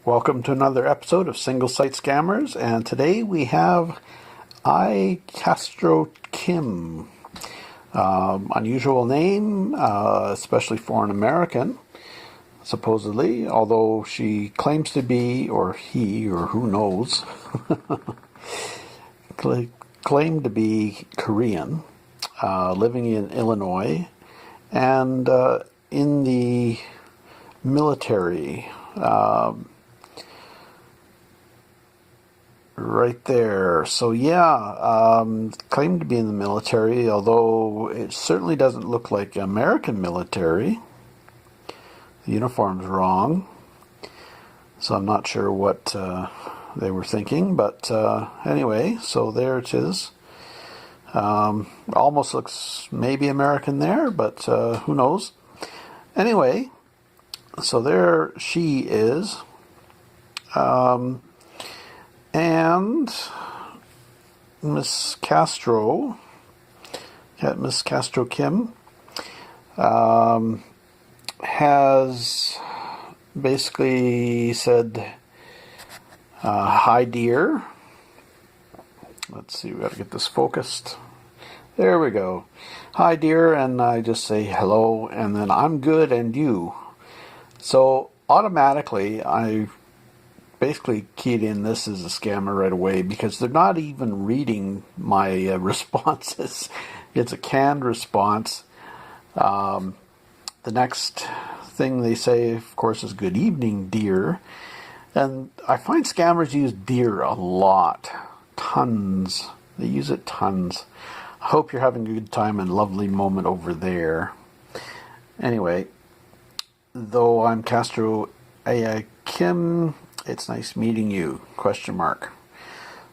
Welcome to another episode of Single Site Scammers, and today we have Castro Kim. Unusual name, especially for an American, supposedly, although she claims to be, or he, or who knows, claimed to be Korean, living in Illinois, and in the military. Right there. So yeah, claimed to be in the military, although it certainly doesn't look like American military. The uniform's wrong. So I'm not sure what they were thinking, but anyway, so there it is. Almost looks maybe American there, but who knows. Anyway, so there she is. And Miss Castro Kim, has basically said, hi dear. Let's see, we got to get this focused. There we go. Hi dear, and I just say hello, and then I'm good and you. So automatically I basically keyed in this as a scammer right away because they're not even reading my responses. It's a canned response. The next thing they say, of course, is good evening, dear. And I find scammers use dear a lot. Tons. They use it tons. I hope you're having a good time and lovely moment over there. Anyway, though I'm Castro Kim, it's nice meeting you, ?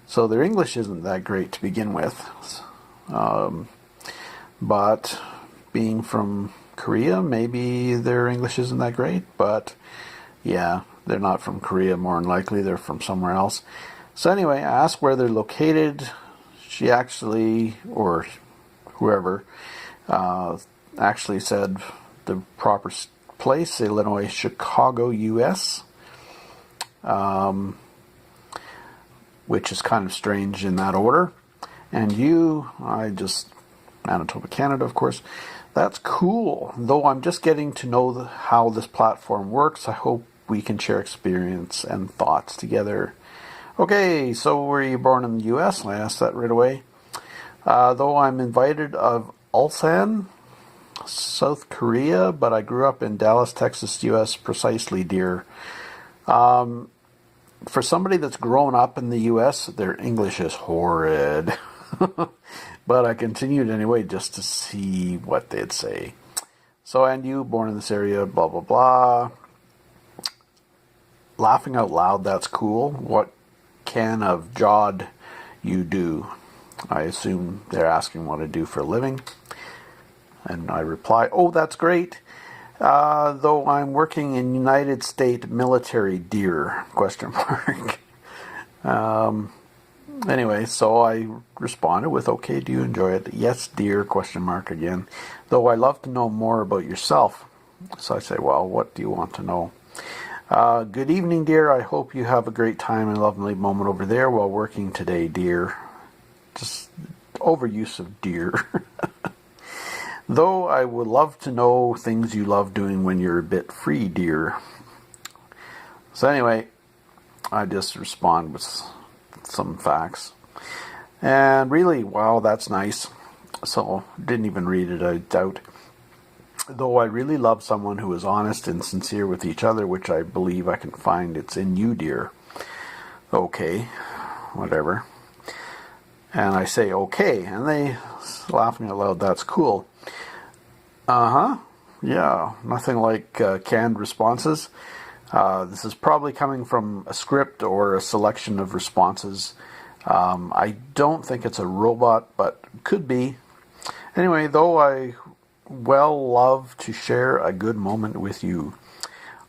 So their English isn't that great to begin with. But being from Korea, maybe their English isn't that great. But yeah, they're not from Korea, more than likely. They're from somewhere else. So anyway, I asked where they're located. She actually, or whoever, actually said the proper place, Illinois, Chicago, U.S., which is kind of strange in that order. And you, Manitoba, Canada, of course. That's cool. Though I'm just getting to know how this platform works, I hope we can share experience and thoughts together. Okay, so were you born in the U.S.? I asked that right away. Though I'm invited of Ulsan, South Korea, but I grew up in Dallas, Texas, U.S. Precisely, dear. For somebody that's grown up in the U.S., their English is horrid. But I continued anyway just to see what they'd say. So, and you, born in this area, blah, blah, blah. Laughing out loud, that's cool. What can of jod you do? I assume they're asking what I do for a living. And I reply, oh, that's great. Though I'm working in United States military, dear, ? Anyway, so I responded with, okay, do you enjoy it? Yes, dear, ? Again. Though I love to know more about yourself. So I say, well, what do you want to know? Good evening, dear. I hope you have a great time and lovely moment over there while working today, dear. Just overuse of dear. Though I would love to know things you love doing when you're a bit free, dear. So anyway, I just respond with some facts. And really, wow, that's nice. So, didn't even read it, I doubt. Though I really love someone who is honest and sincere with each other, which I believe I can find it's in you, dear. Okay, whatever. And I say, okay, and they laughing out loud, that's cool. Yeah, nothing like canned responses. This is probably coming from a script or a selection of responses. I don't think it's a robot, but could be. Anyway, though I love to share a good moment with you.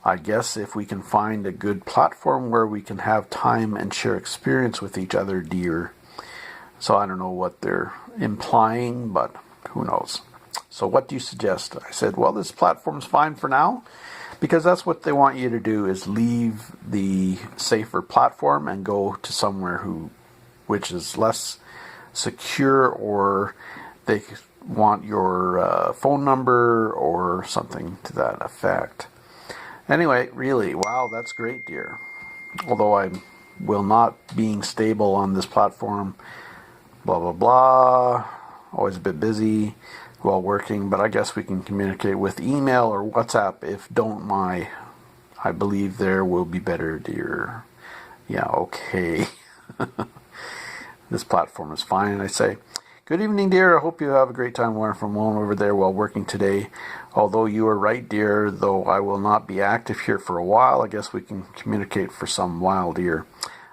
I guess if we can find a good platform where we can have time and share experience with each other, dear. So I don't know what they're implying, but who knows. So what do you suggest? I said, well, this platform's fine for now, because that's what they want you to do, is leave the safer platform and go to somewhere which is less secure, or they want your phone number or something to that effect. Anyway, really, wow, that's great, dear. Although I will not being stable on this platform, blah, blah, blah, always a bit busy while working, but I guess we can communicate with email or WhatsApp if don't my, I believe there will be better, dear. Yeah, okay. This platform is fine. And I say, good evening, dear. I hope you have a great time learning from one over there while working today. Although you are right, dear, though I will not be active here for a while, I guess we can communicate for some while, dear.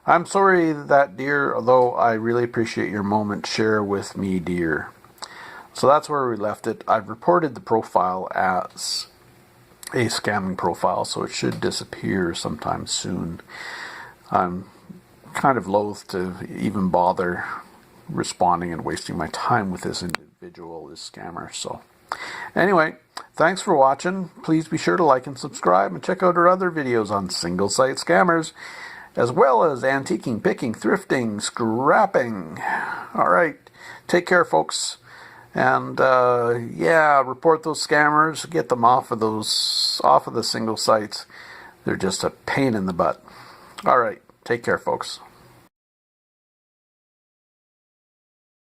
I'm sorry that, dear, although I really appreciate your moment. Share with me, dear. So that's where we left it. I've reported the profile as a scamming profile, so it should disappear sometime soon. I'm kind of loath to even bother responding and wasting my time with this individual, this scammer. So anyway, thanks for watching. Please be sure to like and subscribe, and check out our other videos on single site scammers, as well as antiquing, picking, thrifting, scrapping. All right, take care, folks. And yeah, report those scammers. Get them off of the single sites. They're just a pain in the butt. All right, take care, folks.